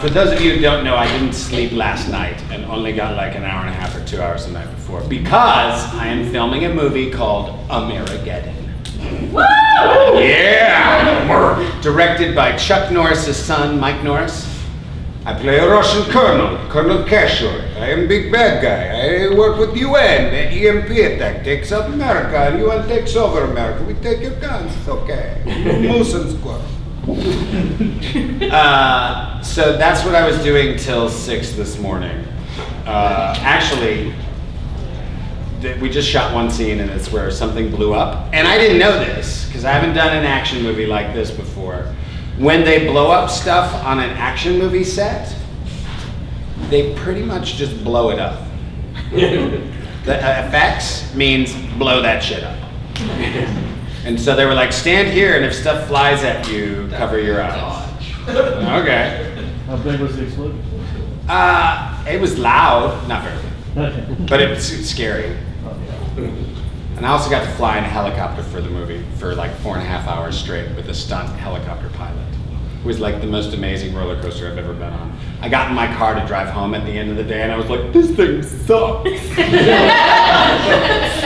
For those of you who don't know, I didn't sleep last night and only got like an hour and a half or 2 hours the night before because I am filming a movie called Amerigeddon. Woo! Yeah! Directed by Chuck Norris's son, Mike Norris. I play a Russian colonel, Colonel Kasher. I am big bad guy. I work with UN. The EMP attack takes out America and UN takes over America. We take your guns, it's okay. Moose and squirrel. So that's what I was doing till 6 this morning. Actually, we just shot one scene and it's where something blew up. And I didn't know this, because I haven't done an action movie like this before. When they blow up stuff on an action movie set, they pretty much just blow it up. The effects means blow that shit up. And so they were like, stand here, and if stuff flies at you, cover your eyes. Okay. How big was the explosion? It was loud, not very big, but it was scary. And I also got to fly in a helicopter for the movie for like 4.5 hours straight with a stunt helicopter pilot. It was like the most amazing roller coaster I've ever been on. I got in my car to drive home at the end of the day and I was like, this thing sucks.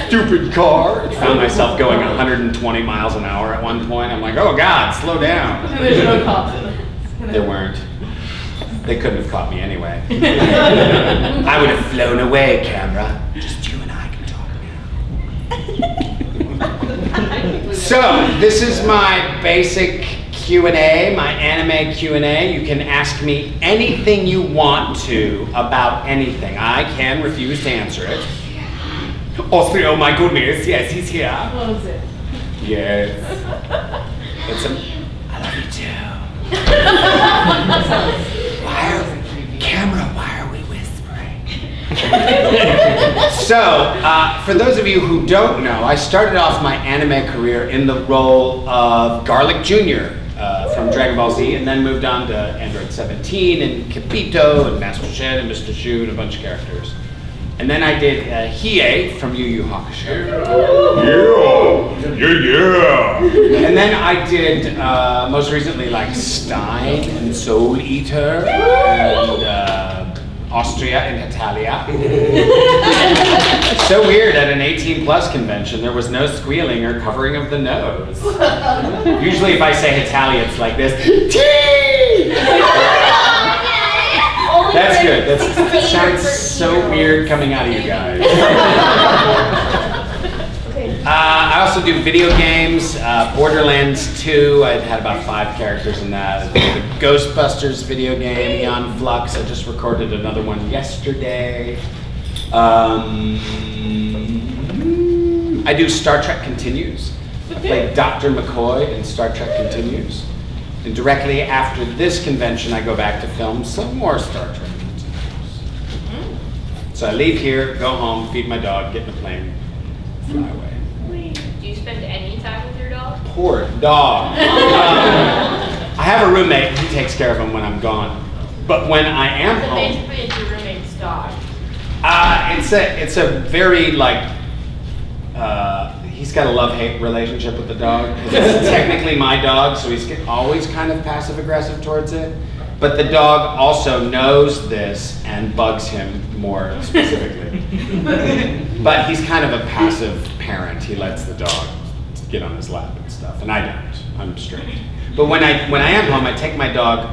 Stupid car. I found myself going 120 miles an hour at one point. I'm like, oh God, slow down. And there's no cops in it. There weren't. They couldn't have caught me anyway. I would have flown away, camera. Just you and I can talk now. So, this is my basic Q&A, my anime Q&A. You can ask me anything you want to about anything. I can refuse to answer it. Oh my goodness, yes, he's here. What was it? Yes. I love you too. Why are we whispering? So, for those of you who don't know, I started off my anime career in the role of Garlic Jr. From Dragon Ball Z, and then moved on to Android 17 and Capito and Master Shed and Mr. Shu and a bunch of characters. And then I did Hiei from Yu Yu Hakusho. Yeah. And then I did, most recently, like Stein and Soul Eater and Austria and Italia. So weird, at an 18+ convention, there was no squealing or covering of the nose. Usually if I say Italia, it's like this. Tea! That's good. That sounds so weird coming out of you guys. I also do video games. Borderlands 2, I had about 5 characters in that. The Ghostbusters video game, Eon Flux. I just recorded another one yesterday. I do Star Trek Continues. I play Dr. McCoy in Star Trek Continues. And directly after this convention, I go back to film some more Star Trek Continues. So I leave here, go home, feed my dog, get in a plane, fly away. Do you spend any time with your dog? Poor dog. I have a roommate, he takes care of him when I'm gone. But when I am So home, basically it's your roommate's dog. it's a very like, he's got a love-hate relationship with the dog. It's technically my dog, so he's always kind of passive-aggressive towards it. But the dog also knows this and bugs him more specifically. But he's kind of a passive parent. He lets the dog get on his lap and stuff, and I don't. I'm straight. But when I am home, I take my dog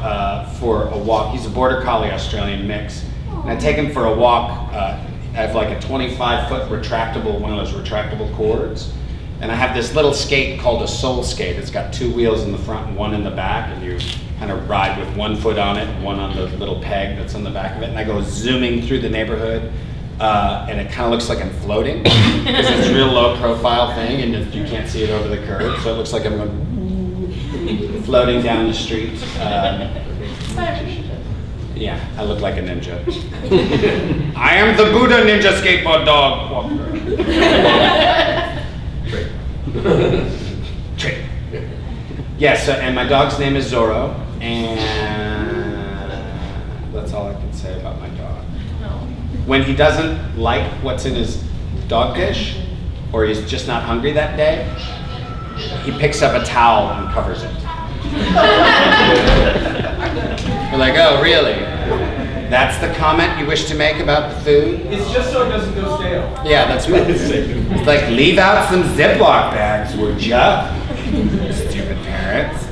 for a walk. He's a Border Collie Australian mix. And I take him for a walk. I have like a 25-foot retractable, one of those retractable cords. And I have this little skate called a soul skate. It's got 2 wheels in the front and 1 in the back, and you kind of ride with 1 foot on it and 1 on the little peg that's on the back of it. And I go zooming through the neighborhood, and it kind of looks like I'm floating. Because it's a real low profile thing, and you can't see it over the curb, so it looks like I'm going floating down the street. Yeah, I look like a ninja. I am the Buddha Ninja Skateboard Dog Walker. Trick. Yes, and my dog's name is Zorro, and that's all I can say about my dog. When he doesn't like what's in his dog dish, or he's just not hungry that day, he picks up a towel and covers it. Oh, really? That's the comment you wish to make about the food? It's just so it doesn't go stale. Yeah, that's what it's saying. It's like, leave out some Ziploc bags, would ya? Stupid parents.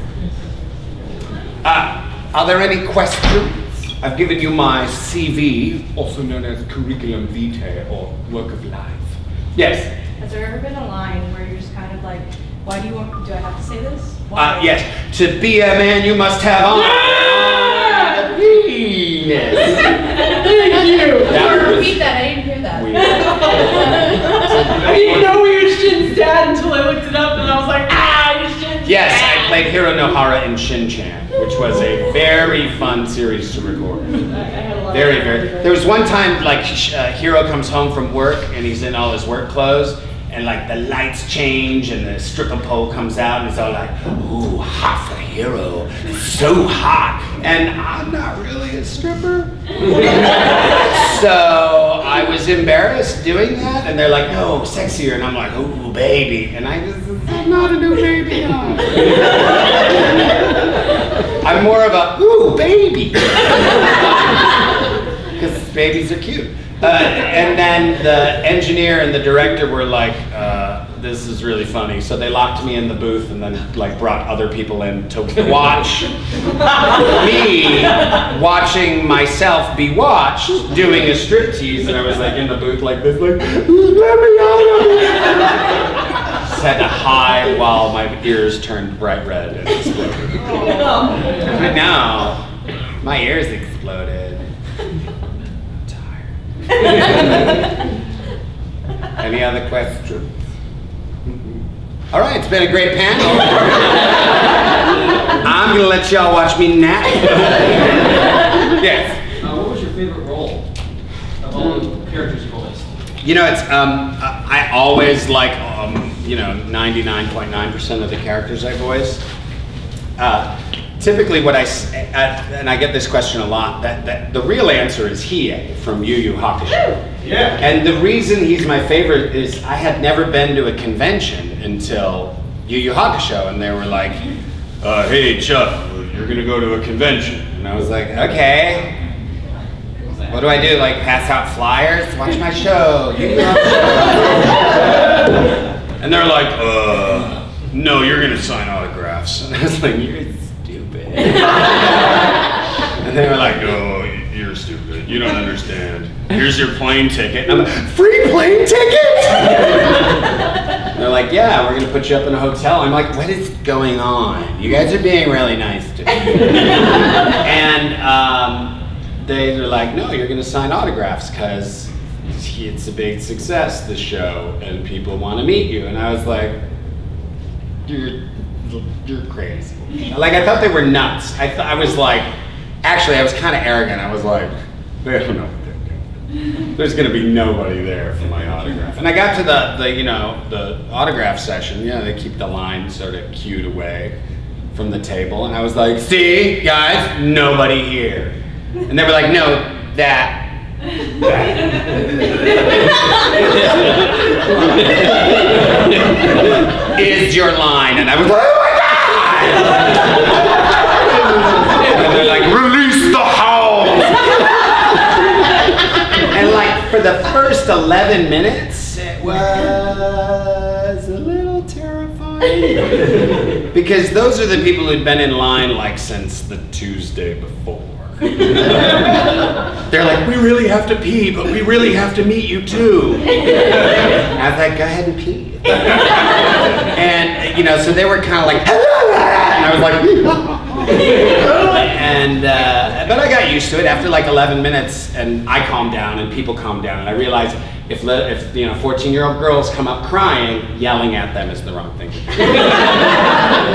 Are there any questions? I've given you my CV, also known as curriculum vitae or work of life. Yes? Has there ever been a line where you're just kind of like, why do I have to say this? Why? Yes. To be a man, you must have on the penis. Thank you. Repeat that, I didn't hear that. I didn't know we were Shin's dad until I looked it up and I was like, you're Shin's Yes, dad. I played Hiro Nohara in Shin-Chan, which was a very fun series to record. I had a lot Very, of very. There was one time, like, Hiro comes home from work and he's in all his work clothes, and like the lights change and the stripper pole comes out and it's all like, ooh, hot for Hiro, so hot. And I'm not really a stripper. So I was embarrassed doing that, and they're like, no, sexier. And I'm like, ooh, baby. And I'm not a new baby. I'm more of a, ooh, baby. Because babies are cute. And then the engineer and the director were like, this is really funny. So they locked me in the booth and then like brought other people in to watch me watching myself be watched doing a striptease. And I was like in the booth like this, like, let me out. Just had to hide while my ears turned bright red and exploded. But now, my ears exploded. Any other questions? All right, it's been a great panel. I'm gonna let y'all watch me nap. Yes. What was your favorite role of all the characters you voiced? You know, it's I always like 99.9% of the characters I voice. Typically, what and I get this question a lot. That the real answer is Hiei from Yu Yu Hakusho. Yeah. And the reason he's my favorite is I had never been to a convention until Yu Yu Hakusho, and they were like, "Hey Chuck, you're gonna go to a convention," and I was like, "Okay." What do I do? Like pass out flyers? Watch my show. Yu Yu Hakusho. And they're like, no, you're gonna sign autographs. And I was like, you're stupid. And they were like, oh, you're stupid. You don't understand. Here's your plane ticket. And I'm like, free plane ticket? And they're like, yeah, we're gonna put you up in a hotel. I'm like, what is going on? You guys are being really nice to me. And they were like, no, you're gonna sign autographs because it's a big success, the show, and people want to meet you. And I was like, you're crazy. Like, I thought they were nuts. I was like, actually, I was kind of arrogant. I was like, they don't know what they're doing. There's gonna be nobody there for my autograph. And I got to the autograph session. They keep the line sort of queued away from the table. And I was like, see, guys, nobody here. And they were like, no, that. Is your line. And I was like, oh my God! And they're like, release the hound! And like for the first 11 minutes, it was a little terrifying. Because those are the people who'd been in line like since the Tuesday before. They're like, we really have to pee, but we really have to meet you too. And I was like, go ahead and pee. And, so they were kind of like, and I was like, and, but I got used to it after like 11 minutes, and I calmed down and people calmed down, and I realized if 14-year-old girls come up crying, yelling at them is the wrong thing to do.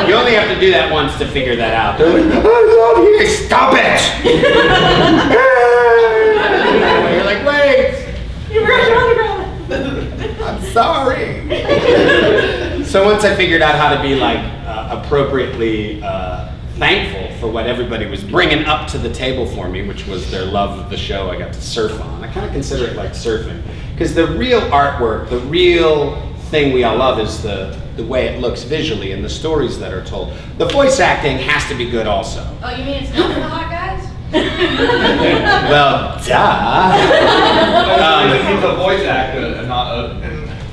You only have to do that once to figure that out. They're like, I love you, stop it! You're like, wait! You wrote your autograph! I'm sorry. So once I figured out how to be like appropriately thankful for what everybody was bringing up to the table for me, which was their love of the show I got to surf on. I kind of consider it like surfing. Because the real artwork, the real thing we all love is the way it looks visually and the stories that are told. The voice acting has to be good also. Oh, you mean it's not for the hot guys? Well, duh. He's a voice actor and not a.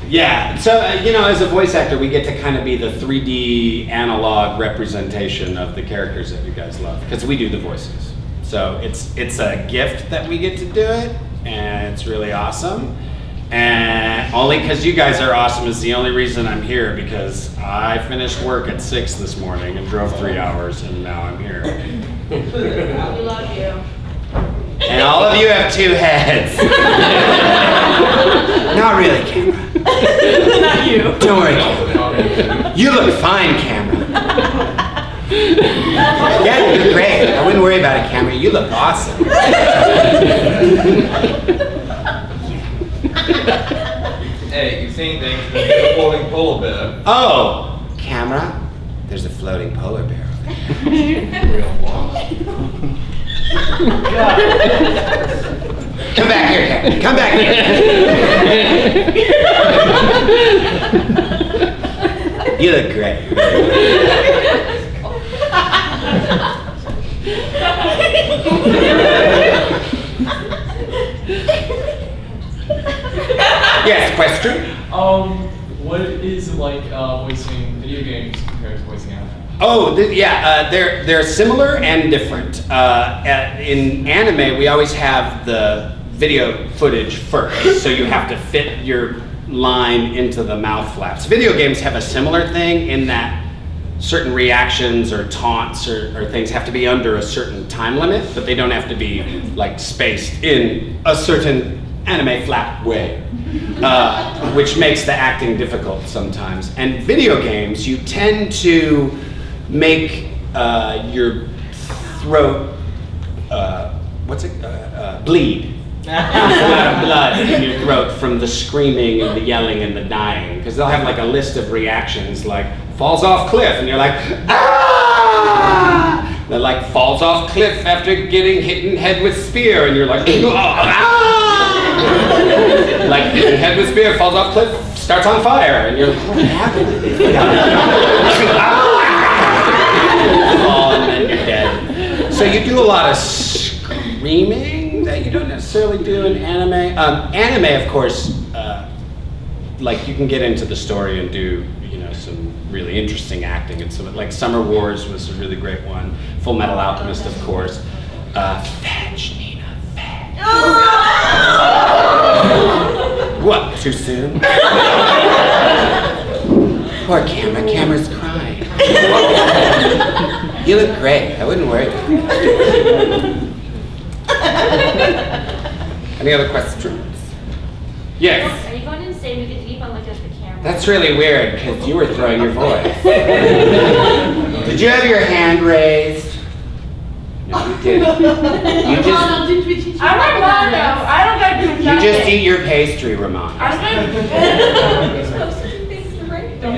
Yeah, so as a voice actor, we get to kind of be the 3D analog representation of the characters that you guys love, because we do the voices. So it's a gift that we get to do it, and it's really awesome. And only because you guys are awesome is the only reason I'm here, because I finished work at 6 this morning and drove 3 hours, and now I'm here. We love you. And all of you have 2 heads. Not really, camera. Not you. Don't worry, camera. You look fine, camera. Yeah, you're great. I wouldn't worry about it, camera. You look awesome. Hey, you've seen things. There's a floating polar bear. Oh, camera. There's a floating polar bear. Real long. Come back here, camera. Come back here. You look great. Yes, question? What is it like voicing video games compared to voicing anime? Oh, they're similar and different. In anime, we always have the video footage first, so you have to fit your line into the mouth flaps. Video games have a similar thing in that certain reactions or taunts or things have to be under a certain time limit, but they don't have to be like spaced in a certain anime flap way, which makes the acting difficult sometimes. And video games, you tend to make your throat, bleed. There's a lot of blood in your throat from the screaming and the yelling and the dying, because they'll have like a list of reactions like falls off cliff and you're like, ah! They're like falls off cliff after getting hit in head with spear and you're like, ah! Like hit in head with spear, falls off cliff, starts on fire and you're like, what happened to this guy? Oh, and then you're dead. So you do a lot of screaming that you don't necessarily do in anime. Anime, of course, like you can get into the story and do, some really interesting acting. And so, like Summer Wars was a really great one. Full Metal Alchemist, of course. Fetch, Nina, fetch. What? Too soon? Poor Camera. Camera's crying. You look great. I wouldn't worry. Any other questions? Yes. Are you going to say we could keep on looking at the camera? That's really weird because you were throwing your voice. Did you have your hand raised? No, you didn't. You just. I'm Romano. I don't got to do You just eat your pastry, Ramon.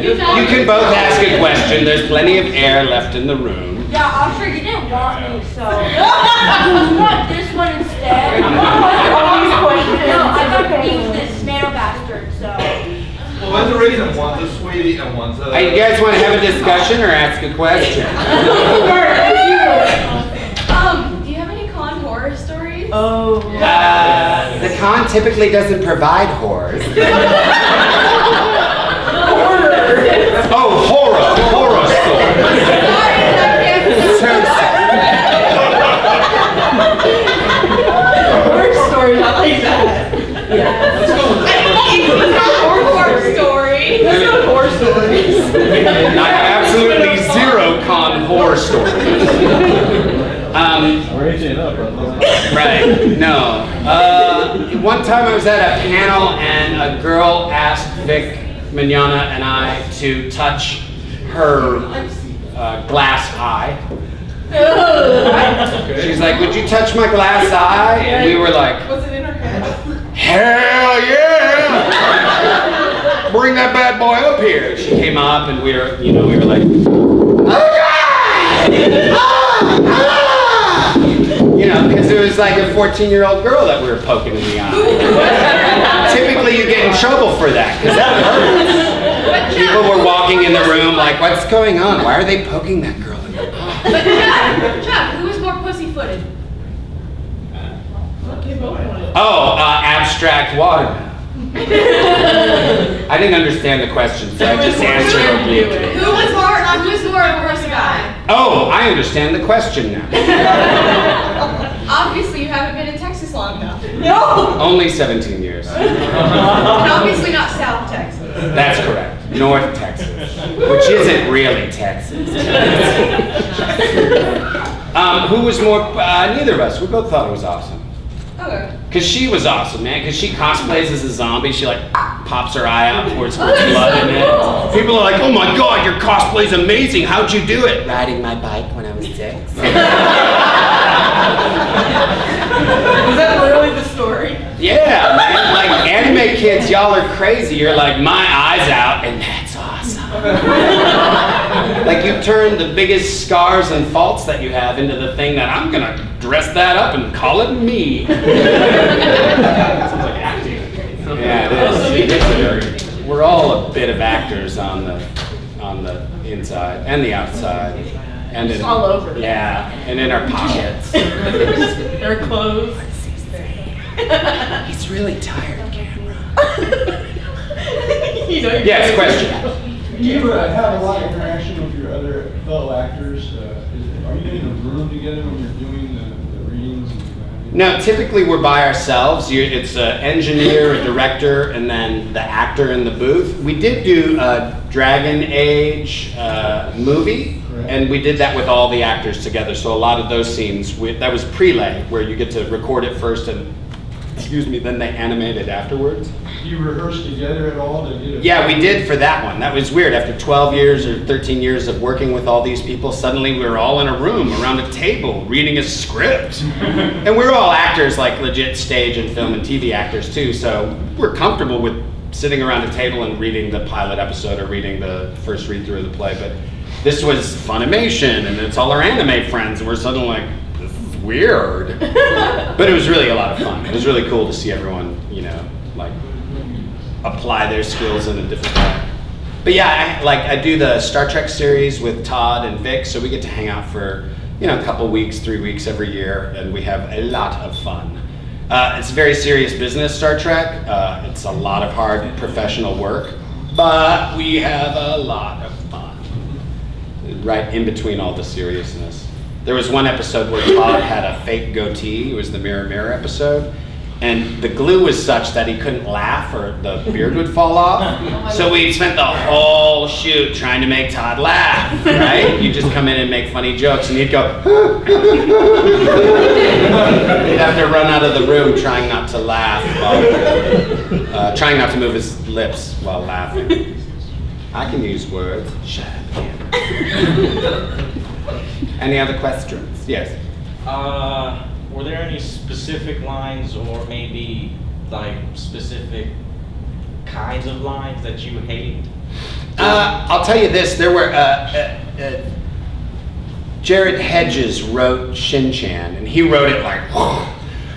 You can both ask a question. There's plenty of air left in the room. Yeah, I'm sure you didn't want me, so. You want this one instead? No, I got to use this nano bastard, so. Well, what's the reason? One's a sweetie and one's a. You guys want to have a discussion or ask a question? Do you have any con horror stories? Oh. The con typically doesn't provide horrors. Oh, horror story. Horror story, I like that. Yeah. Let's go with that. Horror story. Let's go with horror stories. I have absolutely zero con horror stories. We're aging up, bro. Right, no. One time I was at a panel and a girl asked Vic Mignogna and I to touch her glass eye. She's like, would you touch my glass eye? And we were like, Was it in her head? hell yeah! Bring that bad boy up here. She came up and we were like, oh God! Because it was like a 14-year-old girl that we were poking in the eye. Typically you get in trouble for that, because that hurts. People were walking in the room like, what's going on? Why are they poking that girl in the eye? Chuck, who was more pussy-footed? abstract water now. I didn't understand the question, so I just answered obliquely. Who was more of course a guy? Oh, I understand the question now. Obviously you haven't been in Texas long enough. Only 17 years. And obviously not South Texas. That's correct. North Texas, which isn't really Texas. Who was more? Neither of us. We both thought it was awesome. Okay. Cause she was awesome, man. Cause she cosplays as a zombie. She like pops her eye out before it squirts blood in it. People are like, "Oh my God, your cosplay's amazing. How'd you do it?" Riding my bike when I was 6. Was that literally the story? Yeah, man. Like anime kids, y'all are crazy. You're like, my eye's out, and that's awesome. Like you turn the biggest scars and faults that you have into the thing that I'm gonna dress that up and call it me. Sounds like acting. Yeah, it is. We're all a bit of actors on the inside and the outside. And in, all over. Yeah, and in our pockets. Their clothes. He's really tired, camera. You know, Yes, question. Do you have a lot of interaction with your other fellow actors? Are you in a room together when you're doing the readings? No, typically we're by ourselves. It's an engineer, a director, and then the actor in the booth. We did do a Dragon Age movie, and we did that with all the actors together. So a lot of those scenes, that was prelay, where you get to record it first and, then they animate it afterwards. Do you rehearse together at all? Yeah, we did for that one. That was weird. After 12 years or 13 years of working with all these people, suddenly we were all in a room around a table reading a script. And we're all actors, like legit stage and film and TV actors too, so we're comfortable with sitting around a table and reading the pilot episode or reading the first read through of the play. But this was Funimation, and it's all our anime friends, and we're suddenly like, this is weird. But it was really a lot of fun. It was really cool to see everyone, like apply their skills in a different way. But yeah, I do the Star Trek series with Todd and Vic, so we get to hang out for a couple weeks, 3 weeks every year, and we have a lot of fun. It's very serious business, Star Trek. It's a lot of hard professional work, but we have a lot of fun. Right in between all the seriousness. There was one episode where Todd had a fake goatee. It was the Mirror Mirror episode. And the glue was such that he couldn't laugh or the beard would fall off. So we spent the whole shoot trying to make Todd laugh, right? You just come in and make funny jokes and he'd go, he'd have to run out of the room trying not to laugh, trying not to move his lips while laughing. I can use words. Shut up, Cameron. Any other questions? Yes. Were there any specific lines or maybe like specific kinds of lines that you hate? I'll tell you this, there were, Jared Hedges wrote Shin-Chan, and he wrote it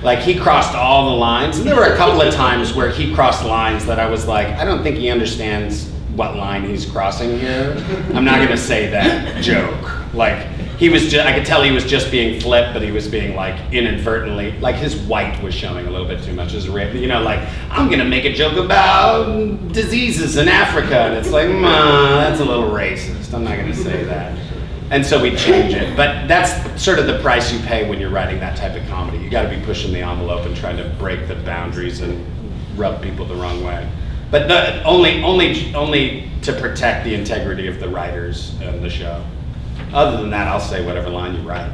like he crossed all the lines. And there were a couple of times where he crossed lines that I was like, I don't think he understands what line he's crossing here. I'm not gonna say that joke. He was I could tell he was just being flip, but he was being inadvertently, his white was showing a little bit too much as red. I'm gonna make a joke about diseases in Africa, and it's like, that's a little racist. I'm not gonna say that. And so we change it. But that's sort of the price you pay when you're writing that type of comedy. You gotta be pushing the envelope and trying to break the boundaries and rub people the wrong way. But only to protect the integrity of the writers and the show. Other than that, I'll say whatever line you write.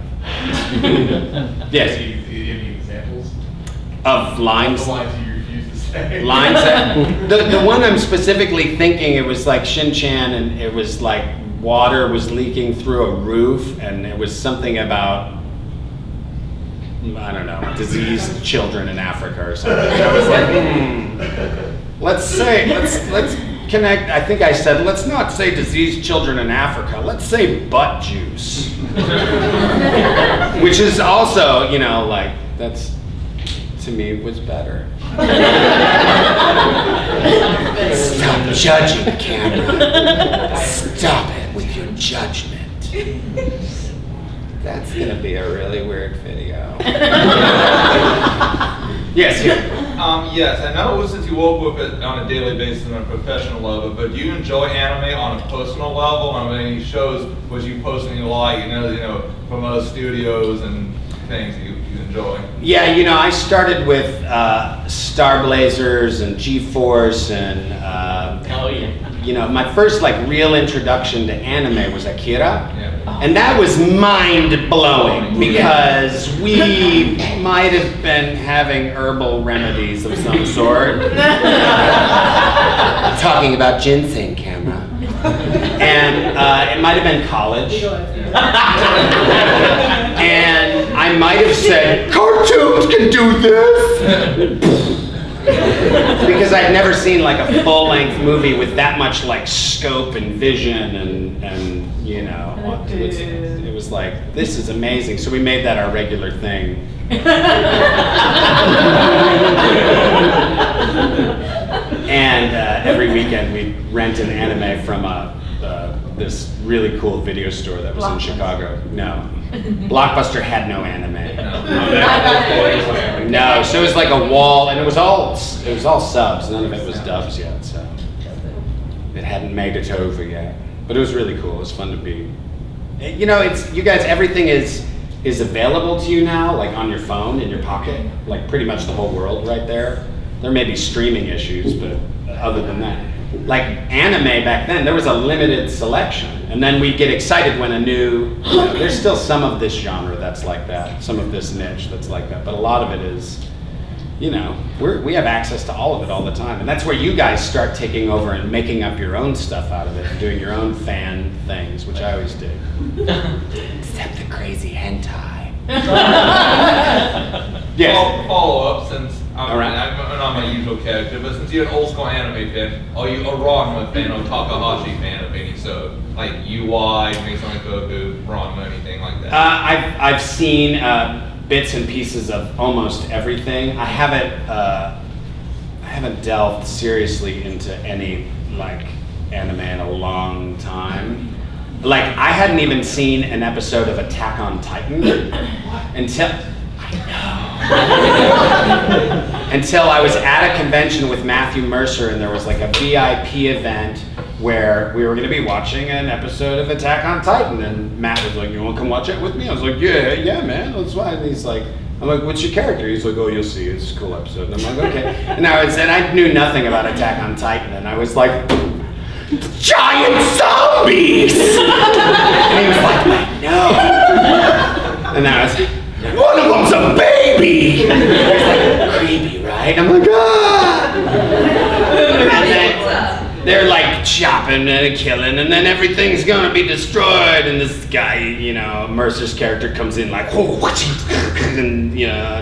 Yes. Any examples? Of lines? The lines you refuse to say. Lines that, the one I'm specifically thinking, it was like Shin-Chan, and it was like water was leaking through a roof, and it was something about, I don't know, diseased children in Africa or something. And I was like, let's connect. I think I said, let's not say diseased children in Africa. Let's say butt juice. Which is also, that's, to me, was better. Stop judging, Cameron. Stop it with your judgment. That's gonna be a really weird video. Yes, here. Yes, I know since you work with it on a daily basis on a professional level, but do you enjoy anime on a personal level? I mean, any shows was you posting a lot, from other studios and things you enjoy? Yeah, I started with Star Blazers and G-Force and Oh yeah. my first real introduction to anime was Akira. Yeah. And that was mind-blowing because we might have been having herbal remedies of some sort. Talking about ginseng, camera. And it might have been college. And I might have said, cartoons can do this! Because I'd never seen a full-length movie with that much scope and vision and it was like, this is amazing. So we made that our regular thing. And every weekend we'd rent an anime from this really cool video store that was in Chicago. No. Blockbuster had no anime. No, so it was like a wall, and it was all subs. None of it was dubs yet, so it hadn't made it over yet. But it was really cool. It was fun to be. It's you guys. Everything is available to you now, on your phone in your pocket, pretty much the whole world right there. There may be streaming issues, but other than that, anime back then, there was a limited selection, and then we'd get excited when a new. There's still some of this genre that's like that, some of this niche that's like that, but a lot of it is. We have access to all of it all the time, and that's where you guys start taking over and making up your own stuff out of it and doing your own fan things, which I always did. Except the crazy hentai. Yes. Follow up, since I'm Alright. not my usual character, but since you're an old school anime fan, are you a Ranma fan or Takahashi fan of any sort? Like UI, Mason Goku, Ranma, anything like that? I've seen bits and pieces of almost everything. I haven't delved seriously into any anime in a long time. I hadn't even seen an episode of Attack on Titan until I was at a convention with Matthew Mercer, and there was a VIP event where we were going to be watching an episode of Attack on Titan, and Matt was like, "You want to come watch it with me?" I was like, "Yeah, man, that's fine." And he's like, I'm like, "What's your character?" He's like, "Oh, you'll see. It's a cool episode." And I'm like, "Okay." And I knew nothing about Attack on Titan, and I was like, "Giant zombies!" And he was like, "I know." And I was like, "One of them's a baby!" He's like, "Creepy, right?" I'm like, "Ah!" And then they're chopping and killing, and then everything's gonna be destroyed, and this guy, Mercer's character comes in oh, and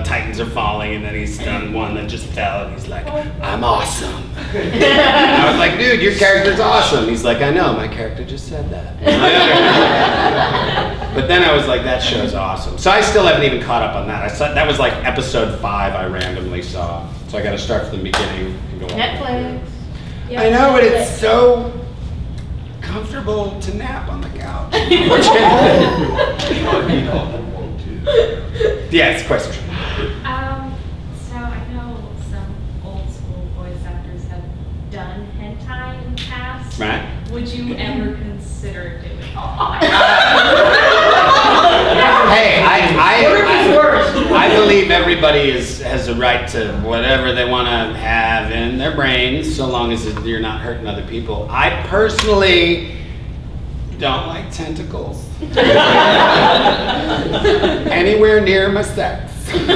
Titans are falling, and then he's done one that just fell, and he's like, "I'm awesome." And I was like, "Dude, your character's awesome." He's like, "I know, my character just said that." But then I was like, that show's awesome. So I still haven't even caught up on that. That was episode 5 I randomly saw. So I gotta start from the beginning and go on. Netflix. I know, but it's so comfortable to nap on the couch. Yes, question. So I know some old school voice actors have done hentai in the past. Right. Would you ever consider doing it? Hey, I believe everybody has a right to whatever they want to have in their brains, so long as you're not hurting other people. I personally don't like tentacles anywhere near my sex. Keep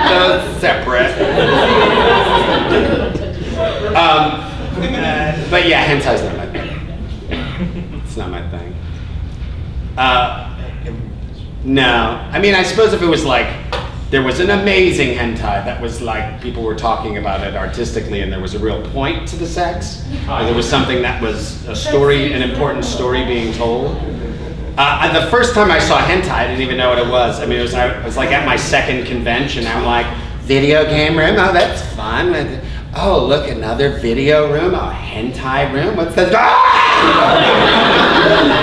those separate. But yeah, hentai's not my thing. It's not my thing. No. I mean, I suppose if it was there was an amazing hentai that was people were talking about it artistically, and there was a real point to the sex, or there was something that was a story, an important story being told. The first time I saw hentai, I didn't even know what it was. I mean, I was at my second convention. I'm like, video game room? Oh, that's fun. Oh, look, another video room? Oh, hentai room? What's this? Ah!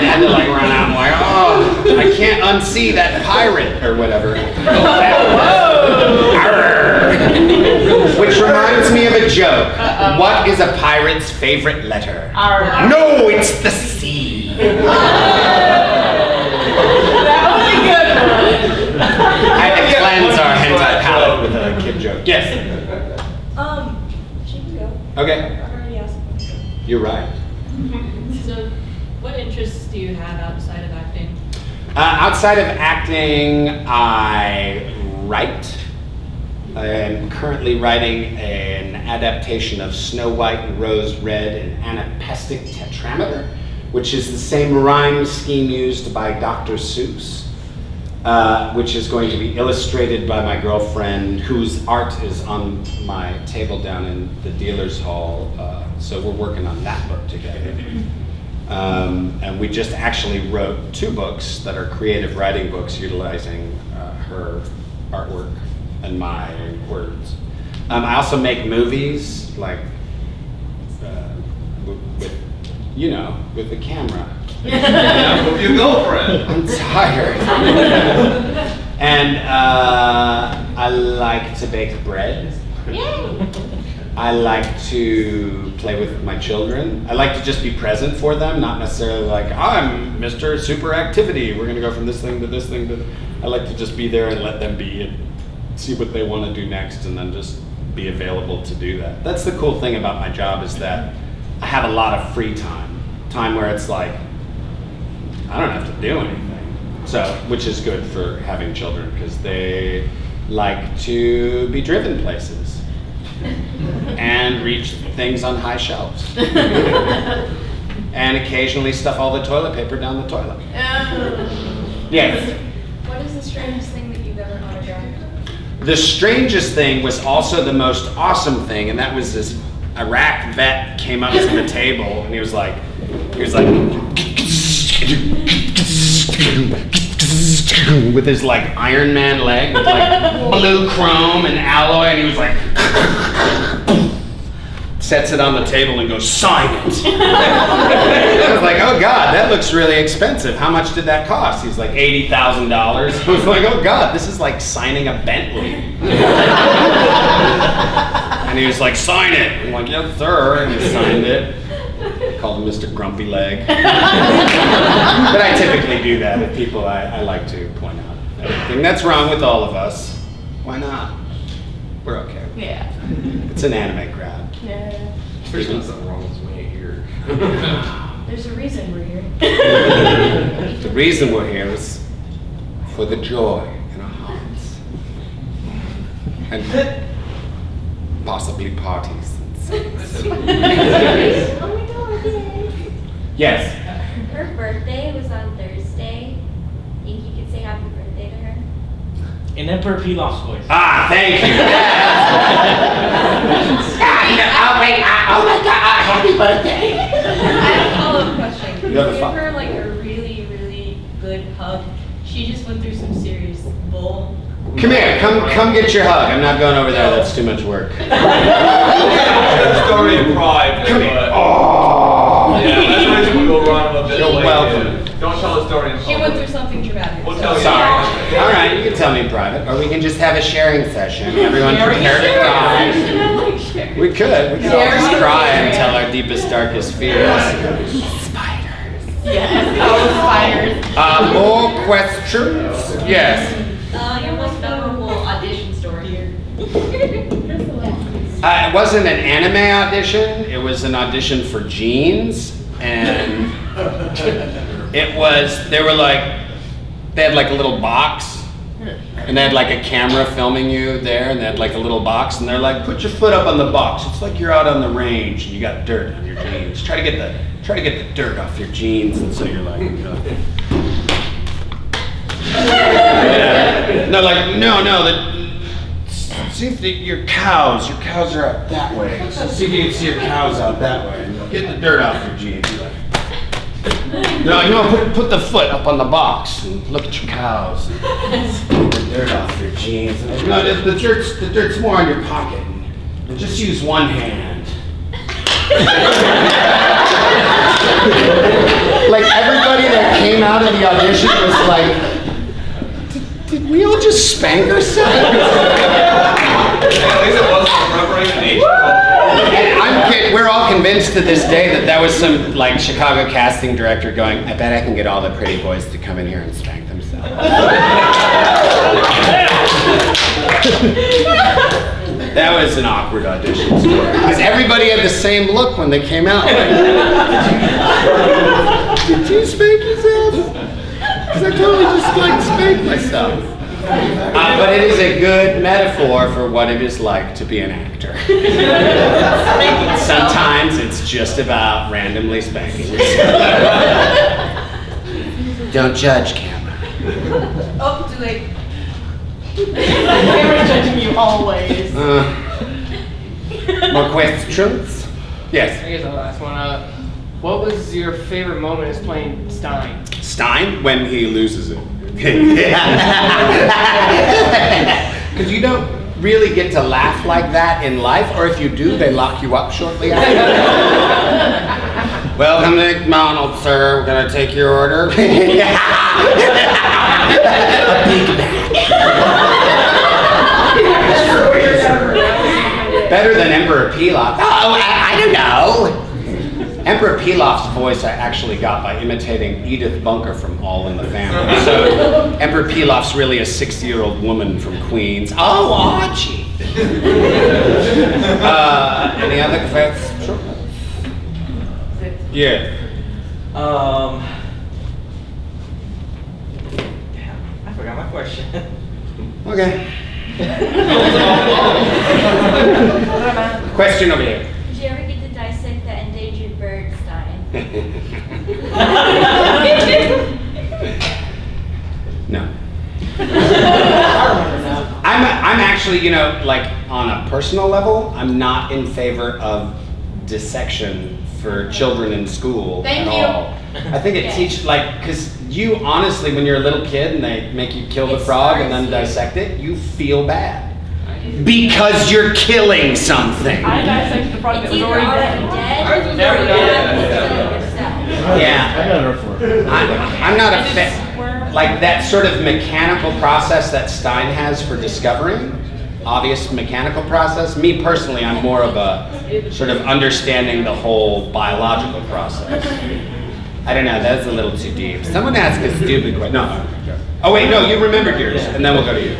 I had to run out and oh, I can't unsee that pirate or whatever. Whoa! reminds me of a joke. What is a pirate's favorite letter? R. No, it's the C. That was a good one. I had to cleanse our hentai palette with a kid joke. Yes. She can go. Okay. I already asked. You're right. So, what interests do you have outside of acting? Outside of acting, I write. I am currently writing an adaptation of Snow White and Rose Red in anapestic tetrameter, which is the same rhyme scheme used by Dr. Seuss, which is going to be illustrated by my girlfriend, whose art is on my table down in the dealer's hall. So we're working on that book together. And we just actually wrote 2 books that are creative writing books utilizing her artwork and my words. I also make movies, like, with the camera. Yeah, with your girlfriend. I'm tired. And I like to bake bread. I like to play with my children. I like to just be present for them, not necessarily like, I'm Mr. Super Activity. We're gonna go from this thing to this thing to. I like to just be there and let them be and see what they want to do next, and then just be available to do that. That's the cool thing about my job, is that I have a lot of free time where it's like, I don't have to do anything. So, which is good for having children, because they like to be driven places and reach things on high shelves. And occasionally stuff all the toilet paper down the toilet. Yes. What is the strangest thing that you've ever autographed? The strangest thing was also the most awesome thing, and that was this Iraq vet came up to the table and he was like, with his like Iron Man leg with like blue chrome and alloy, and he was like, sets it on the table and goes, sign it. I was like, oh God, that looks really expensive. How much did that cost? He's like, $80,000. I was like, oh God, this is like signing a Bentley. And he was like, sign it. I'm like, yes, sir. And he signed it. Called him Mr. Grumpy Leg. But I typically do that with people I like to point out everything that's wrong with all of us. Why not? We're okay. Yeah. It's an anime crowd. Yeah. There's nothing wrong with me here. There's a reason we're here. The reason we're here is for the joy in our hearts. And possibly parties. Oh my God, yay. Yes. Her birthday was on Thursday. Think you could say happy birthday to her? In Emperor Pilaf's voice. Ah, thank you. Oh my God, happy birthday. I have a follow-up question. Can You you have a give fo- her like a really, really good hug? She just went through some serious bull. Come here, come get your hug. I'm not going over there, that's too much work. Tell the story in private. Come here. but- Oh. Yeah, that's the reason we go run a bit You're late. welcome. Don't tell the story in She went public. through something traumatic. We'll tell you. Sorry. All right, you can tell me in private, or we can just have a sharing session. Everyone prepare to cry. We could always cry and tell our deepest, darkest fears. Spiders. Yes, spiders. More questions? Yes. Your most memorable audition story here. It wasn't an anime audition. It was an audition for jeans, and it was. They had like a little box, and they had like a camera filming you there, and they had like a little box, and they're like, put your foot up on the box. It's like you're out on the range and you got dirt on your jeans. Try to get the dirt off your jeans, and so you're like, yeah. No, like no. See if your cows are out that way. So see if you can see your cows out that way. And get the dirt off your jeans. No, put the foot up on the box and look at your cows. Get the dirt off your jeans. No, the dirt's more on your pocket. And just use one hand. Like everybody that came out of the audition was like, did we all just spank ourselves? At least it wasn't a representation. And we're all convinced to this day that that was some like Chicago casting director going, I bet I can get all the pretty boys to come in here and spank themselves. That was an awkward audition story. Because everybody had the same look when they came out. Like, did you spank yourself? Because I totally just like spanked myself. But it is a good metaphor for what it is like to be an actor. Sometimes it's just about randomly spanking yourself. Don't judge, camera. Oh, too late. Camera's judging you always. More questions? Yes. I guess I'll ask one. What was your favorite moment as playing Stein? Stein? When he loses it. Because you don't really get to laugh like that in life, or if you do, they lock you up shortly after. Welcome to McDonald's, sir. We're gonna take your order. A Big Mac. Better than Emperor Pilaf. Oh, I don't know. Emperor Pilaf's voice I actually got by imitating Edith Bunker from All in the Family. So Emperor Pilaf's really a 60-year-old woman from Queens. Oh, Archie. Any other questions? Sure. Yeah. Damn, I forgot my question. Okay. Question over here. Did you ever get to dissect the endangered bird, Stein? No. I'm actually, like on a personal level, I'm not in favor of dissection for children in school Thank at you. all. I think it teaches, because you honestly, when you're a little kid and they make you kill the frog and then dissect it, you feel bad. Because you're killing something. I dissected the frog that It's was either already already dead. dead or you Never already done have to kill yourself. Yeah. I got enough for it. I'm not a fan. Like that sort of mechanical process that Stein has for discovering, obvious mechanical process. Me personally, I'm more of a sort of understanding the whole biological process. I don't know, that's a little too deep. Someone ask a stupid question. No. Oh wait, no, you remembered yours, and then we'll go to you.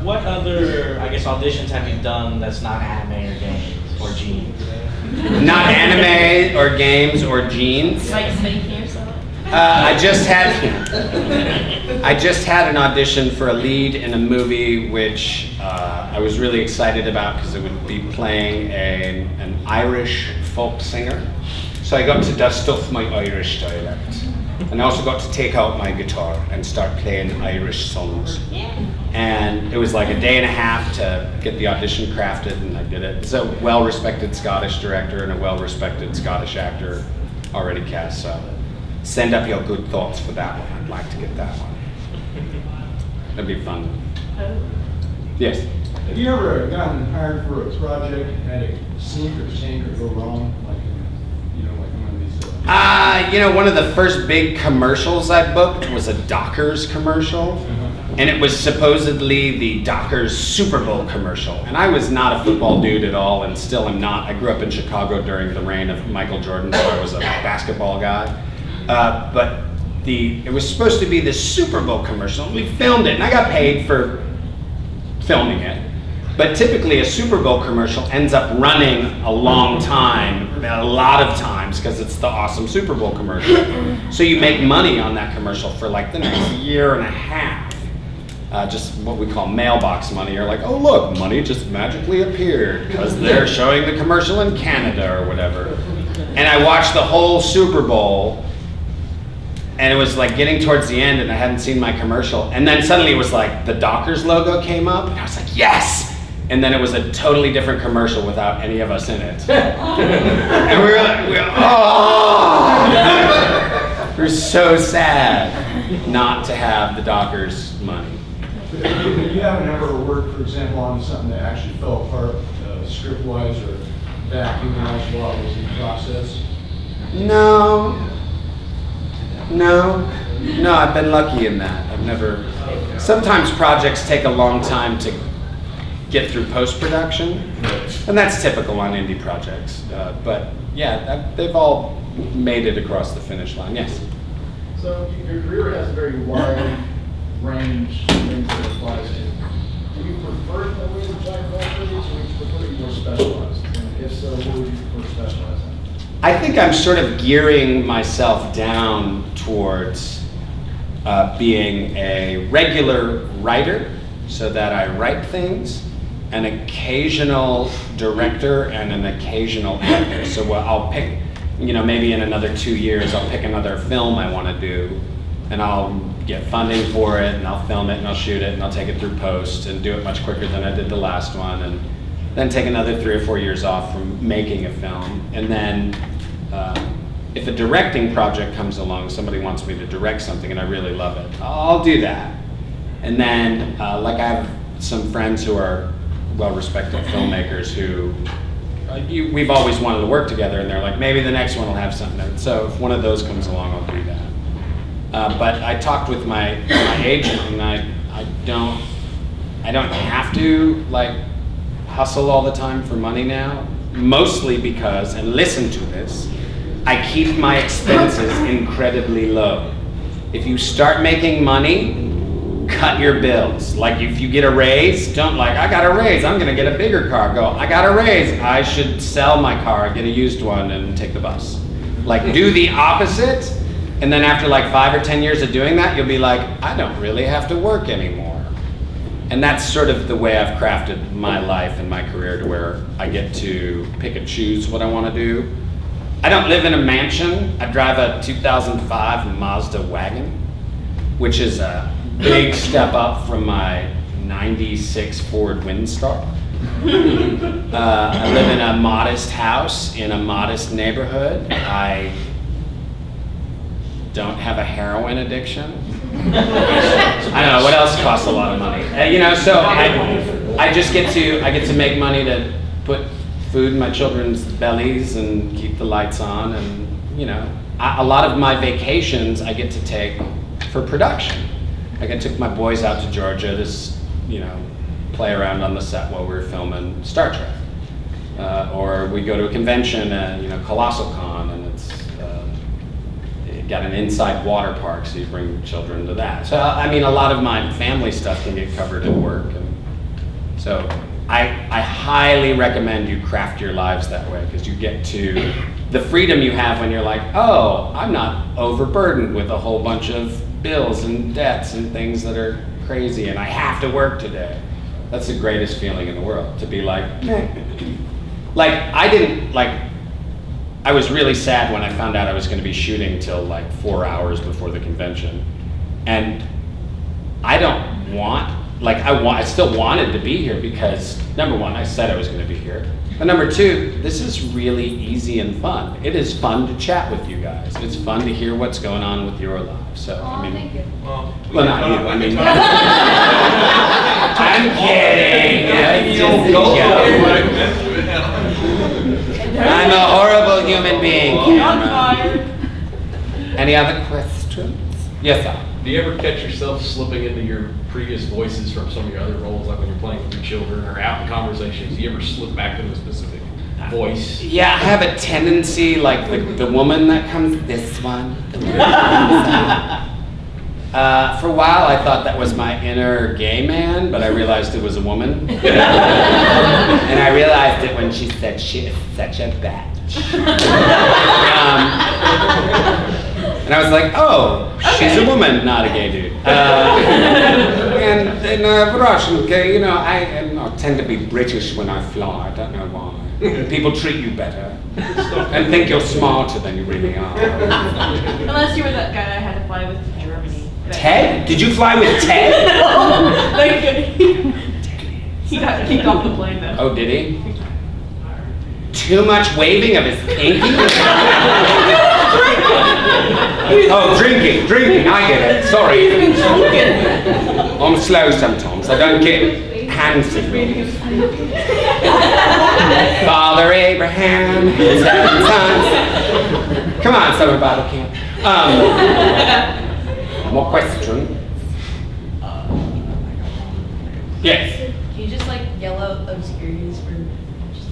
What other, I guess, auditions have you done that's not anime or games or jeans? Not anime or games or jeans. Like spanking yourself. I just had an audition for a lead in a movie which I was really excited about because it would be playing an Irish folk singer. So I got to dust off my Irish dialect. And I also got to take out my guitar and start playing Irish songs. And it was like a day and a half to get the audition crafted, and I did it. It's a well-respected Scottish director and a well-respected Scottish actor already cast, so send up your good thoughts for that one. I'd like to get that one. That'd be fun. Yes? Have you ever gotten hired for a project and had it sink or sink or go wrong? Like, like one of these. One of the first big commercials I booked was a Dockers commercial. And it was supposedly the Dockers Super Bowl commercial. And I was not a football dude at all, and still am not. I grew up in Chicago during the reign of Michael Jordan, so I was a basketball guy. But it was supposed to be the Super Bowl commercial, and we filmed it, and I got paid for filming it. But typically a Super Bowl commercial ends up running a long time, a lot of times, because it's the awesome Super Bowl commercial. So you make money on that commercial for like the next year and a half. Just what we call mailbox money. You're like, oh look, money just magically appeared because they're showing the commercial in Canada or whatever. And I watched the whole Super Bowl, and it was like getting towards the end and I hadn't seen my commercial. And then suddenly it was like the Dockers logo came up and I was like, yes! And then it was a totally different commercial without any of us in it. And we were like, oh! We're so sad not to have the Dockers money. You haven't ever worked, for example, on something that actually fell apart script-wise or vacuum-wise while it was in process? No, I've been lucky in that. I've never, sometimes projects take a long time to get through post-production. And that's typical on indie projects. But yeah, they've all made it across the finish line, yes. So your career has a very wide range of things that it applies to. Do you prefer that way to jack of all trades, or would you prefer to be more specialized? And if so, what would you prefer to specialize in? I think I'm sort of gearing myself down towards being a regular writer, so that I write things, an occasional director, and an occasional actor. So I'll pick, maybe in another 2 years, I'll pick another film I want to do, and I'll get funding for it, and I'll film it, and I'll shoot it, and I'll take it through post, and do it much quicker than I did the last one, and then take another 3 or 4 years off from making a film. And then if a directing project comes along, somebody wants me to direct something and I really love it, I'll do that. And then, like I have some friends who are well-respected filmmakers who we've always wanted to work together, and they're like, maybe the next one will have something. And so if one of those comes along, I'll do that. But I talked with my agent, and I don't have to like hustle all the time for money now, mostly because, and listen to this, I keep my expenses incredibly low. If you start making money, cut your bills. Like if you get a raise, don't like, I got a raise, I'm gonna get a bigger car. Go, I got a raise, I should sell my car, get a used one, and take the bus. Like do the opposite, and then after like 5 or 10 years of doing that, you'll be like, I don't really have to work anymore. And that's sort of the way I've crafted my life and my career, to where I get to pick and choose what I wanna do. I don't live in a mansion. I drive a 2005 Mazda wagon, which is a big step up from my 96 Ford Windstar. I live in a modest house in a modest neighborhood. I don't have a heroin addiction. I don't know, what else costs a lot of money? So I get to make money to put food in my children's bellies and keep the lights on, and a lot of my vacations I get to take for production. Like I took my boys out to Georgia to play around on the set while we were filming Star Trek, or we go to a convention, Colossal Con, and it got an inside water park, so you bring children to that. So I mean, a lot of my family stuff can get covered at work, and so I highly recommend you craft your lives that way, because you get to the freedom you have when you're like, oh, I'm not overburdened with a whole bunch of bills and debts and things that are crazy, and I have to work today. That's the greatest feeling in the world, to be like, I was really sad when I found out I was going to be shooting till like 4 hours before the convention, and I still wanted to be here because, number one, I said I was going to be here. But number two, this is really easy and fun. It is fun to chat with you guys. It's fun to hear what's going on with your lives. So, Thank you. Well, not you. I mean, I'm kidding. I'm a horrible human being. Any other questions? Yes, sir. Do you ever catch yourself slipping into your previous voices from some of your other roles, like when you're playing with your children or out in conversations? Do you ever slip back into a specific voice? Yeah, I have a tendency, like the woman that comes, this one. For a while, I thought that was my inner gay man, but I realized it was a woman. And I realized it when she said she is such a bitch. And I was like, oh, she's a woman, not a gay dude. And in Russian, I tend to be British when I fly. I don't know why. People treat you better and think you're smarter than you really are. Unless you were that guy I had to fly with to Germany. Ted? Did you fly with Ted? He got kicked off the plane though. Oh, did he? Too much waving of his pinky? Oh, drinking, I get it, sorry. I'm slow sometimes, I don't get hand signals. Father Abraham, 7 sons. Come on, summer Bible camp. More question? Yes. Can you just like yell out obscurities for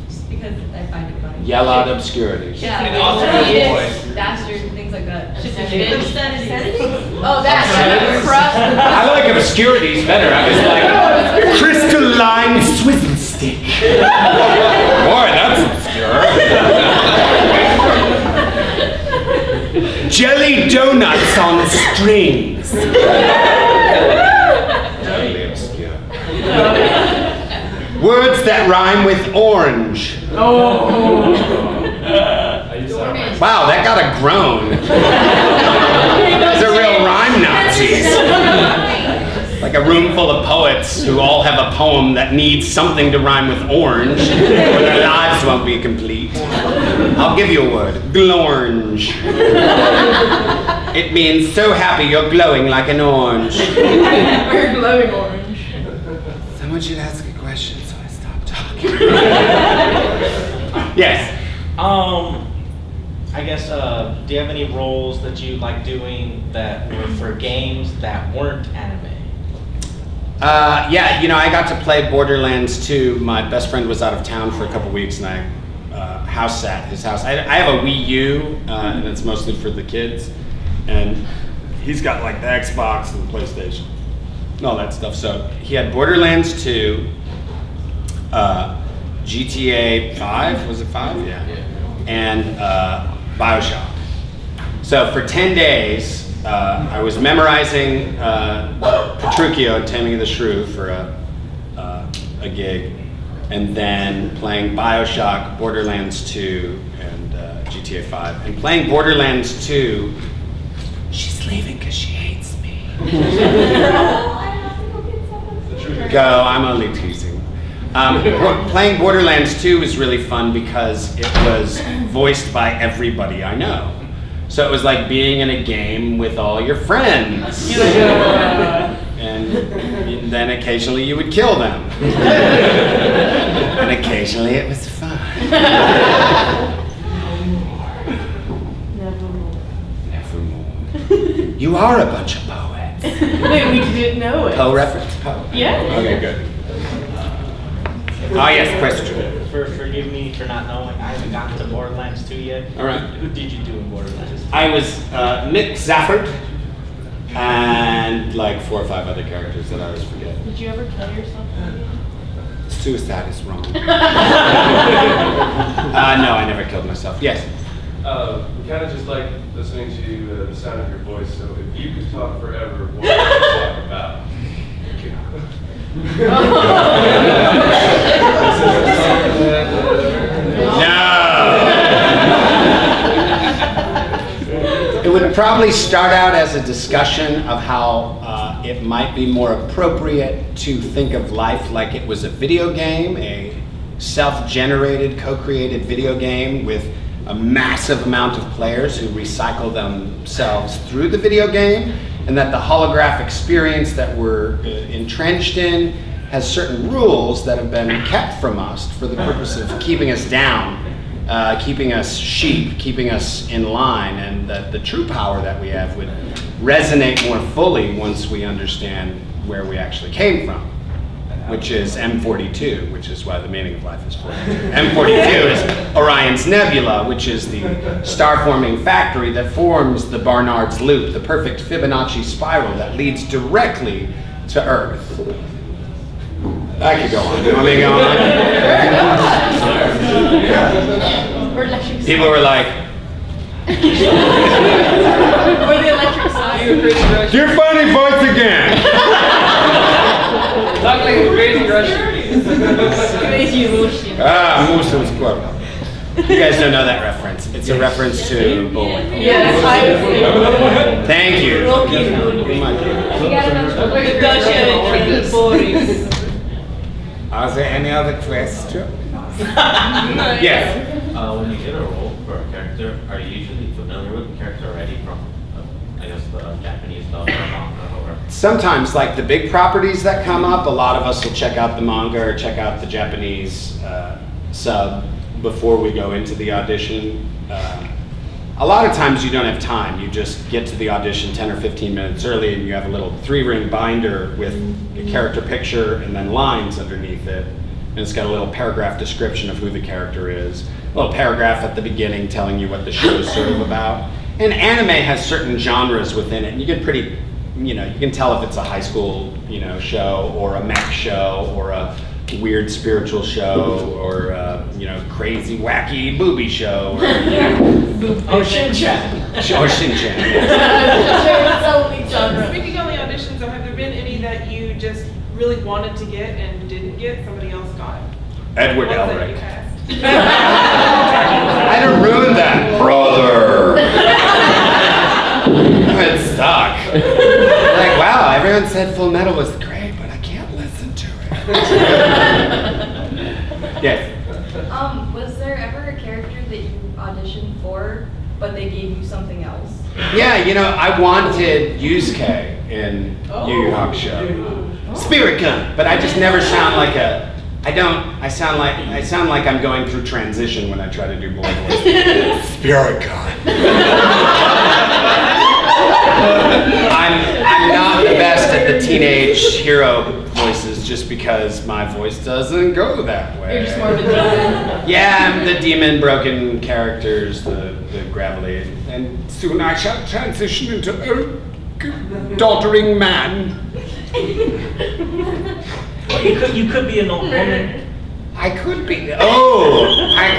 just because I find it funny? Yell out obscurities. Yeah, And like also idiots, voice. bastards, and things like that. Obscenities. Obscenities. Oh, that. Obscenities? Crust. I like obscurities better. I was like, crystalline swizzle stick. Boy, that's obscure. Jelly donuts on strings. Totally obscure. Words that rhyme with orange. Wow, that got a groan. Those are real rhyme Nazis. Like a room full of poets who all have a poem that needs something to rhyme with orange, or their lives won't be complete. I'll give you a word, glornge. It means so happy you're glowing like an orange. We're glowing orange. Someone should ask a question, so I stop talking. Yes. I guess, do you have any roles that you like doing that were for games that weren't anime? Yeah, you know, I got to play Borderlands 2. My best friend was out of town for a couple weeks, and I house sat his house. I have a Wii U, and it's mostly for the kids. And he's got like the Xbox and the PlayStation and all that stuff. So he had Borderlands 2, GTA 5, was it 5? Yeah. And BioShock. So for 10 days, I was memorizing Petruchio and Taming of the Shrew for a gig, and then playing BioShock, Borderlands 2, and GTA 5. And playing Borderlands 2, she's leaving because she hates me. Go, I'm only teasing. Playing Borderlands 2 was really fun because it was voiced by everybody I know. So it was like being in a game with all your friends. And then occasionally you would kill them. And occasionally it was fun. Nevermore. You are a bunch of poets. Wait, we didn't know it. Poe reference? Poe. Yeah. Okay, good. Ah, yes, question. Forgive me for not knowing. I haven't gotten to Borderlands 2 yet. All right. Who did you do in Borderlands? I was Mick Zafford and like 4 or 5 other characters that I always forget. Did you ever kill yourself? Suicide is wrong. No, I never killed myself. Yes. We kind of just like listening to the sound of your voice, so if you could talk forever, what would you talk about? No. It would probably start out as a discussion of how it might be more appropriate to think of life like it was a video game, a self-generated, co-created video game with a massive amount of players who recycle themselves through the video game, and that the holographic experience that we're entrenched in has certain rules that have been kept from us for the purpose of keeping us down, keeping us sheep, keeping us in line, and that the true power that we have would resonate more fully once we understand where we actually came from, which is M42, which is why the meaning of life is 42. M42 is Orion's Nebula, which is the star-forming factory that forms the Barnard's Loop, the perfect Fibonacci spiral that leads directly to Earth. I could go on. You want me to go on? People were like, Or the electric side. "Your funny voice again." Talk like a crazy Russian. Crazy Russian. Ah, Musa was quote. You guys don't know that reference. It's a reference to bowling. Yes, I Thank you. Rocky. My Boris. Are there any other questions? Yes. When you get a role for a character, are you usually familiar with the character already from, I guess, the Japanese stuff or manga or? Sometimes, like the big properties that come up, a lot of us will check out the manga or check out the Japanese sub before we go into the audition. a lot of times you don't have time. You just get to the audition 10 or 15 minutes early and you have a little 3-ring binder with a character picture and then lines underneath it. And it's got a little paragraph description of who the character is. A little paragraph at the beginning telling you what the show is sort of about. And anime has certain genres within it. And you can you can tell if it's a high school, show or a mech show or a weird spiritual show or crazy wacky booby show or Shin-chan. Or Shin-chan, yes. Speaking of the auditions, though, have there been any that you just really wanted to get and didn't get, somebody else got? Edward Ones that Elric. you cast? I don't ruin that, brother. It sucked. Like, wow, everyone said Full Metal was great, but I can't listen to it. Yes. Was there ever a character that you auditioned for, but they gave you something else? Yeah, I wanted Yusuke in Yu Yu Hakusho. Spirit Gun, but I just never sound like I sound like I'm going through transition when I try to do boy voice. Spirit Gun. I'm not the best at the teenage hero voices just because my voice doesn't go that way. You're just more of a demon. Yeah, I'm the demon broken characters, the gravelly, and soon I shall transition into a doddering man. Well, you could be an old woman. I could be. No. I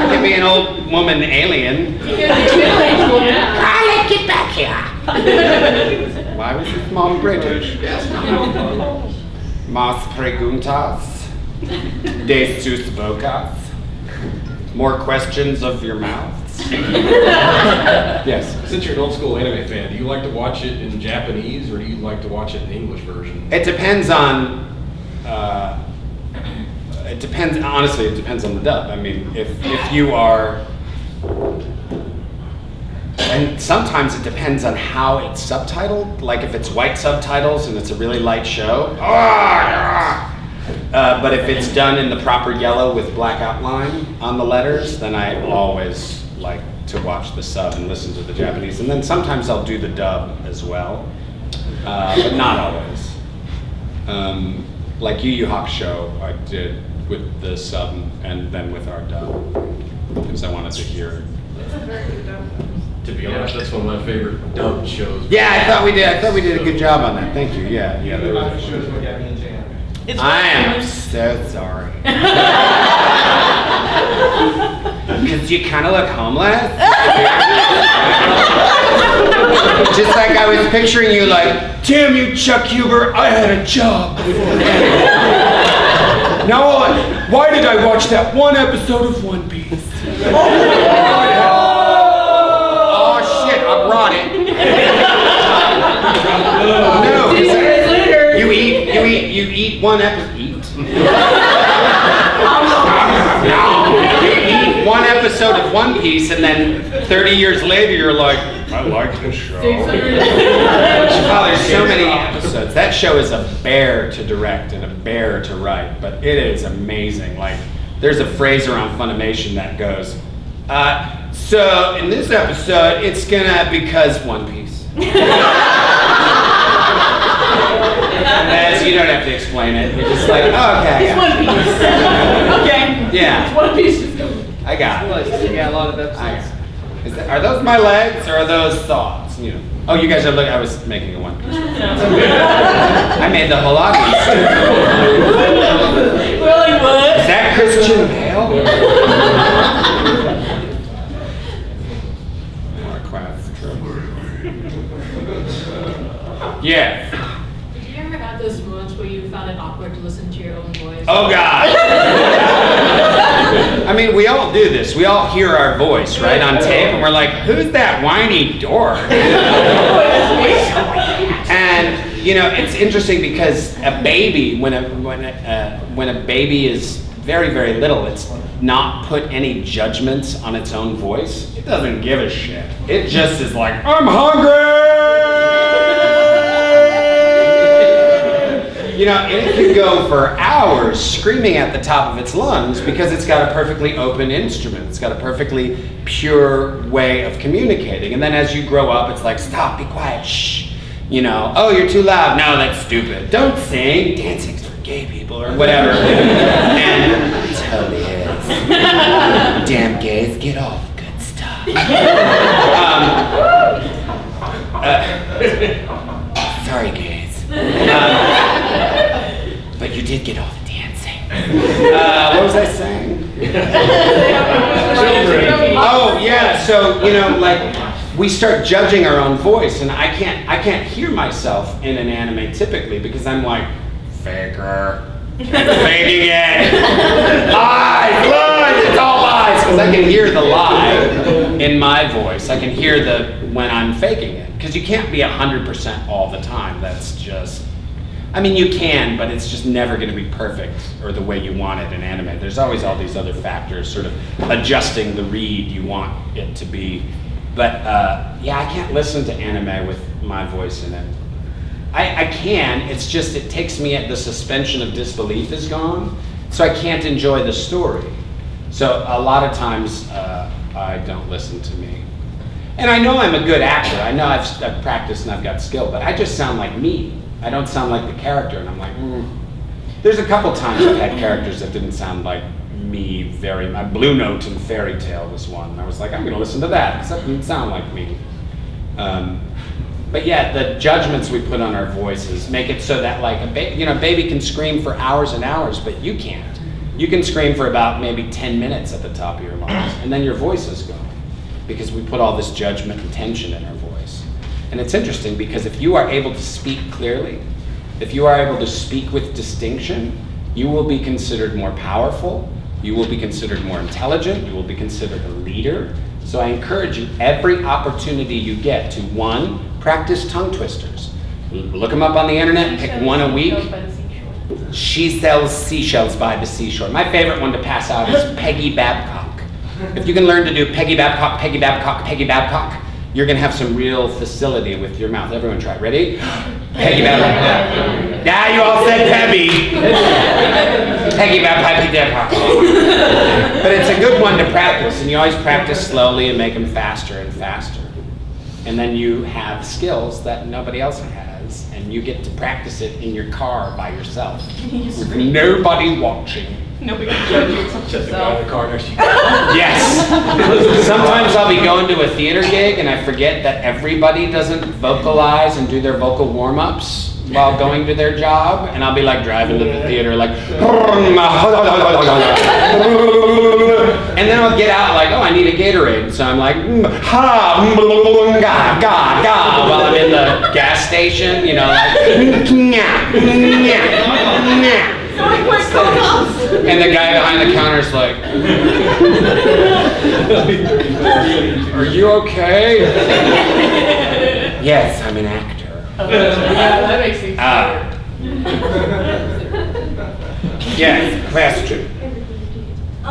could be an old woman alien. Carly, get back here. Why was his mom British? Más preguntas? De sus bocas? More questions of your mouths? Yes. Since you're an old school anime fan, do you like to watch it in Japanese or do you like to watch it in the English version? It depends on. Honestly, it depends on the dub. I mean, if you are, and sometimes it depends on how it's subtitled. Like if it's white subtitles and it's a really light show, but if it's done in the proper yellow with black outline on the letters, then I always like to watch the sub and listen to the Japanese. And then sometimes I'll do the dub as well, but not always. Like Yu Yu Hakusho, I did with the sub and then with our dub because I wanted to hear. It's a very good dub. To be honest, that's one of my favorite dubbed shows. Yeah, I thought we did a good job on that. Thank you. Yeah. There was I am so sorry. Because you kind of look homeless. Just like I was picturing you like, damn you, Chuck Huber, I had a job before. Now, why did I watch that one episode of One Piece? Oh shit, I brought it. No, you eat one episode. You eat one episode of One Piece, and then 30 years later, you're like, I like this show. Oh, there's so many episodes. That show is a bear to direct and a bear to write, but it is amazing. Like, there's a phrase around Funimation that goes, so in this episode, it's gonna because One Piece. So you don't have to explain it. You're just like, oh, okay. It's One Piece. Okay. Yeah. It's One Piece. I got it. Yeah, a lot of episodes. Are those my legs or are those thoughts? Oh, you guys are looking. I was making a One Piece. I made the whole audience. Really, what? Is that Christian Bale? Yeah. Did you ever have those moments where you found it awkward to listen to your own voice? Oh God. I mean, we all do this. We all hear our voice, right, on tape, and we're like, who's that whiny dork? And it's interesting because a baby, when a baby is very, very little, it's not put any judgments on its own voice. It doesn't give a shit. It just is like, I'm hungry. You know, it can go for hours screaming at the top of its lungs because it's got a perfectly open instrument. It's got a perfectly pure way of communicating. And then as you grow up, it's like, stop, be quiet, shh. You know, oh, you're too loud. No, that's stupid. Don't sing. Dancing's for gay people or whatever. And it totally is. Damn gays, get off good stuff. Sorry, gays. But you did get off dancing. What was I saying? Oh yeah, so you know, like we start judging our own voice, and I can't hear myself in an anime typically because I'm like, faker, faking it, lies, it's all lies, because I can hear the lie in my voice. I can hear when I'm faking it, because you can't be 100% all the time. That's just. I mean, you can, but it's just never going to be perfect or the way you want it in anime. There's always all these other factors sort of adjusting the read you want it to be. But yeah, I can't listen to anime with my voice in it. I can, it's just it takes me the suspension of disbelief is gone, so I can't enjoy the story. So a lot of times I don't listen to me. And I know I'm a good actor. I know I've practiced and I've got skill, but I just sound like me. I don't sound like the character, and I'm like, There's a couple times I've had characters that didn't sound like me very much. Blue Note and Fairy Tale was one. I was like, I'm gonna listen to that, because that didn't sound like me. But yeah, the judgments we put on our voices make it so that like baby can scream for hours and hours, but you can't. You can scream for about maybe 10 minutes at the top of your lungs, and then your voice is gone, because we put all this judgment and tension in our voice. And it's interesting because if you are able to speak clearly, if you are able to speak with distinction, you will be considered more powerful, you will be considered more intelligent, you will be considered a leader. So I encourage you, every opportunity you get to, one, practice tongue twisters. Look them up on the internet, pick one a week. She sells seashells by the seashore. My favorite one to pass out is Peggy Babcock. If you can learn to do Peggy Babcock, Peggy Babcock, Peggy Babcock, you're gonna have some real facility with your mouth. Everyone try it. Ready? Peggy Babcock. Yeah, you all said Pebby. Peggy Babcock, Peggy Babcock. But it's a good one to practice, and you always practice slowly and make them faster and faster. And then you have skills that nobody else has, and you get to practice it in your car by yourself with nobody watching. Nobody can judge you except Just the guy in the car next to you. Yes. Sometimes I'll be going to a theater gig and I forget that everybody doesn't vocalize and do their vocal warm-ups while going to their job, and I'll be like driving to the theater like, and then I'll get out like, oh, I need a Gatorade, so I'm like, ha, ga, ga, ga, while I'm in the gas station, you know, like, and the guy behind the counter is like, are you okay? Yes, I'm an actor. Yeah, that makes sense. Yes, question. I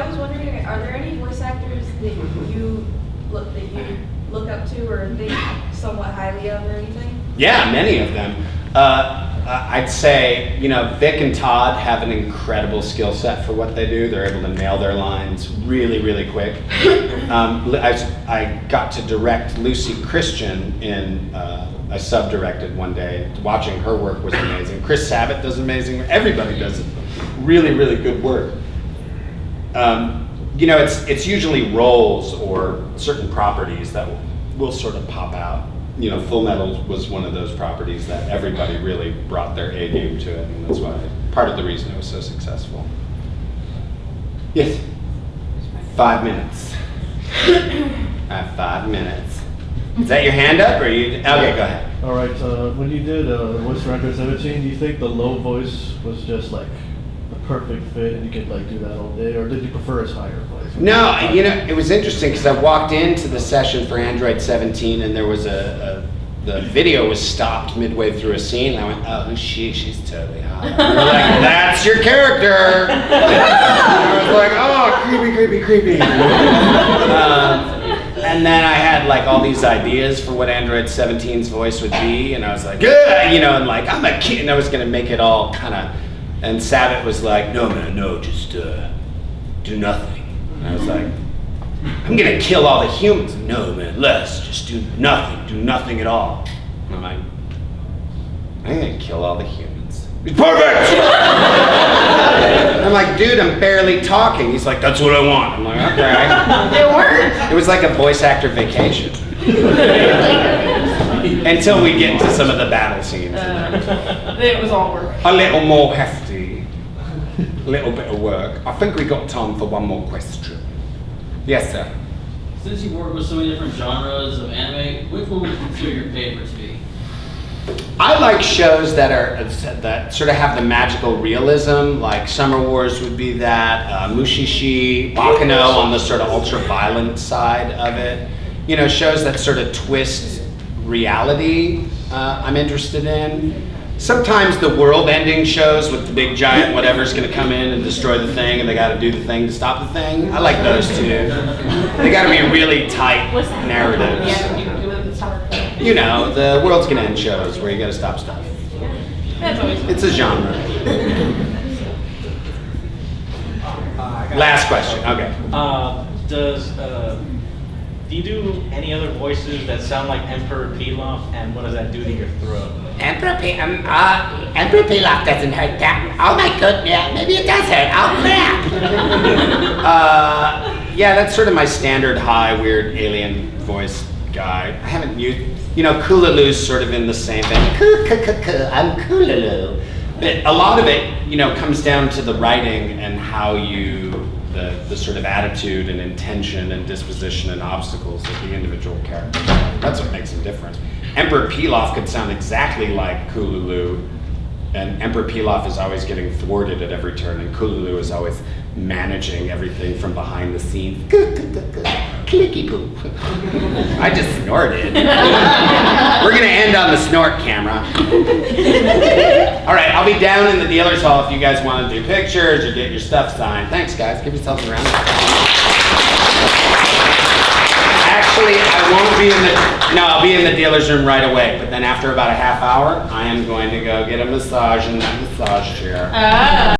was wondering, are there any voice actors that you look up to or think somewhat highly of or anything? Yeah, many of them. I'd say, you know, Vic and Todd have an incredible skill set for what they do. They're able to nail their lines really, really quick. I got to direct Lucy Christian in, I sub-directed one day. Watching her work was amazing. Chris Sabat does amazing. Everybody does really, really good work. You know, it's usually roles or certain properties that will sort of pop out. You know, Full Metal was one of those properties that everybody really brought their A game to it, and that's why part of the reason it was so successful. Yes. 5 minutes. I have 5 minutes. Is that your hand up, or you? Okay, go ahead. All right. When you did Voice Record 17, do you think the low voice was just like the perfect fit, and you could like do that all day, or did you prefer his higher voice? No, you know, it was interesting because I walked into the session for Android 17, and there was the video was stopped midway through a scene, and I went, oh, who's she? She's totally hot. And they're like, that's your character. And I was like, oh, creepy, creepy, creepy. And then I had like all these ideas for what Android 17's voice would be, and I was like, "Ugh," you know, and like, I'm a kid, and I was gonna make it all kind of, and Sabat was like, "No man, no, just do nothing." And I was like, "I'm gonna kill all the humans." "No man, less, just do nothing at all." And I'm like, "I'm gonna kill all the humans." Perfect! I'm like, "Dude, I'm barely talking." He's like, "That's what I want." I'm like, "Okay." It worked. It was like a voice actor vacation. Until we get to some of the battle scenes. It was all work. A little more hefty. A little bit of work. I think we got time for one more question. Yes, sir. Since you work with so many different genres of anime, which one would you consider your favorite to be? I like shows that sort of have the magical realism, like Summer Wars would be that, Mushishi, Bakano on the sort of ultra-violent side of it. You know, shows that sort of twist reality, I'm interested in. Sometimes the world-ending shows with the big giant whatever's gonna come in and destroy the thing, and they gotta do the thing to stop the thing. I like those too. They gotta be really tight narratives. You know, the world's gonna end shows where you gotta stop stuff. That's always fun. It's a genre. Last question, okay. Do you do any other voices that sound like Emperor Pilaf, and what does that do to your throat? Emperor Pilaf doesn't hurt that. Oh my goodness, yeah, maybe it does hurt. Oh crap. Yeah, that's sort of my standard high, weird alien voice guy. I haven't used, you know, Kululu's sort of in the same vein. I'm Kululu. But a lot of it, you know, comes down to the writing and how the sort of attitude and intention and disposition and obstacles that the individual characters have. That's what makes them different. Emperor Pilaf could sound exactly like Kululu, and Emperor Pilaf is always getting thwarted at every turn, and Kululu is always managing everything from behind the scenes. Clicky poo. I just snorted. We're gonna end on the snort camera. All right, I'll be down in the dealer's hall if you guys want to do pictures or get your stuff signed. Thanks, guys. Give yourselves a round. Actually, I won't be in I'll be in the dealer's room right away, but then after about a half hour, I am going to go get a massage in that massage chair.